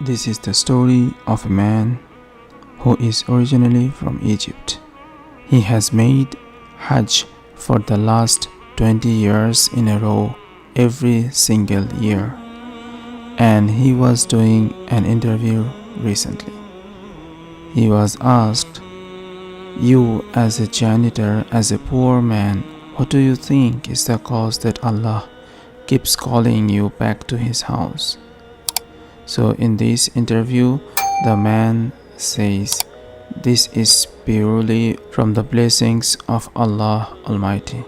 This is the story of a man who is originally from Egypt. He has made Hajj for the last 20 years in a row, every single year. And he was doing an interview recently. He was asked, "You as a janitor, as a poor man, what do you think is the cause that Allah keeps calling you back to His house?" So in this interview, the man says, "This is purely from the blessings of Allah Almighty.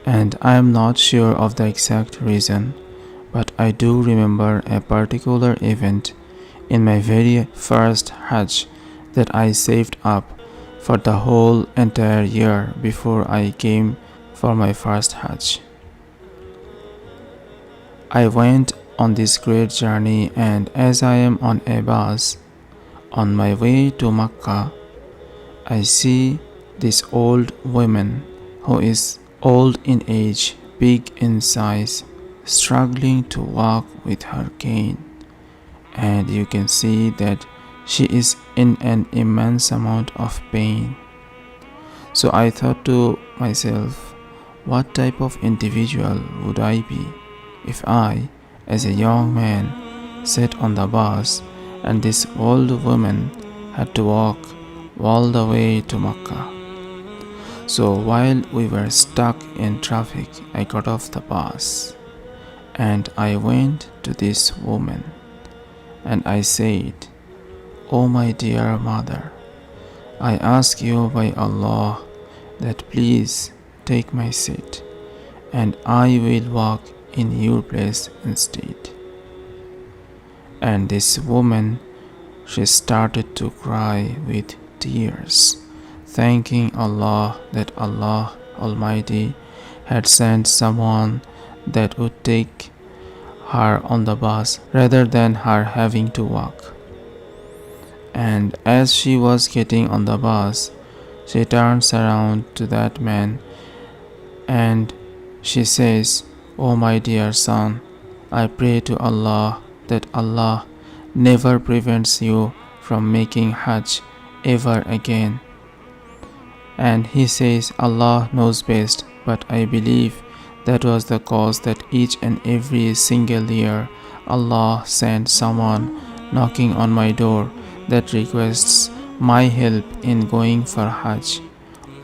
And I am not sure of the exact reason, but I do remember a particular event in my very first Hajj that I saved up for the whole entire year before I came for my first Hajj. I went on this great journey, and as I am on a bus on my way to Makkah, I see this old woman who is old in age, big in size, struggling to walk with her cane, and you can see that she is in an immense amount of pain. So I thought to myself, what type of individual would I be if I, as a young man, sat on the bus and this old woman had to walk all the way to Makkah? So while we were stuck in traffic, I got off the bus and I went to this woman and I said, "Oh my dear mother, I ask you by Allah that please take my seat and I will walk in your place instead." And this woman, she started to cry with tears, thanking Allah that Allah Almighty had sent someone that would take her on the bus rather than her having to walk. And as she was getting on the bus, she turns around to that man and she says, "Oh my dear son, I pray to Allah that Allah never prevents you from making Hajj ever again." And he says, "Allah knows best, but I believe that was the cause that each and every single year Allah sent someone knocking on my door that requests my help in going for Hajj,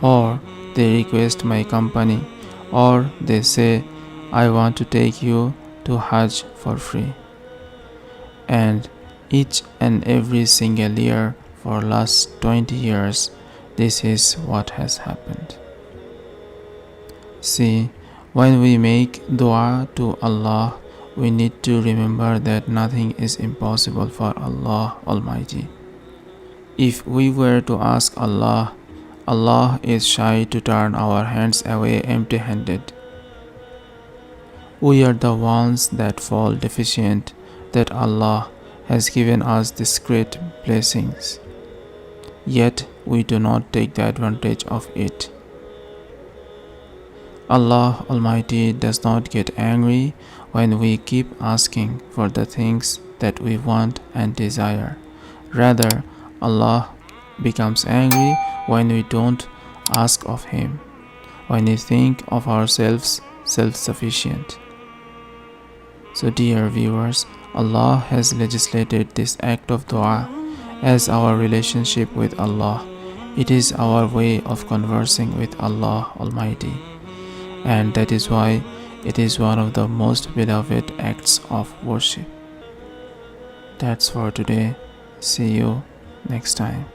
or they request my company, or they say, I want to take you to Hajj for free." And each and every single year for last 20 years, this is what has happened. See, when we make dua to Allah, we need to remember that nothing is impossible for Allah Almighty. If we were to ask Allah, Allah is shy to turn our hands away empty-handed. We are the ones that fall deficient, that Allah has given us these great blessings, yet we do not take the advantage of it. Allah Almighty does not get angry when we keep asking for the things that we want and desire. Rather, Allah becomes angry when we don't ask of Him, when we think of ourselves self-sufficient. So dear viewers, Allah has legislated this act of dua as our relationship with Allah. It is our way of conversing with Allah Almighty, and that is why it is one of the most beloved acts of worship. That's for today. See you next time.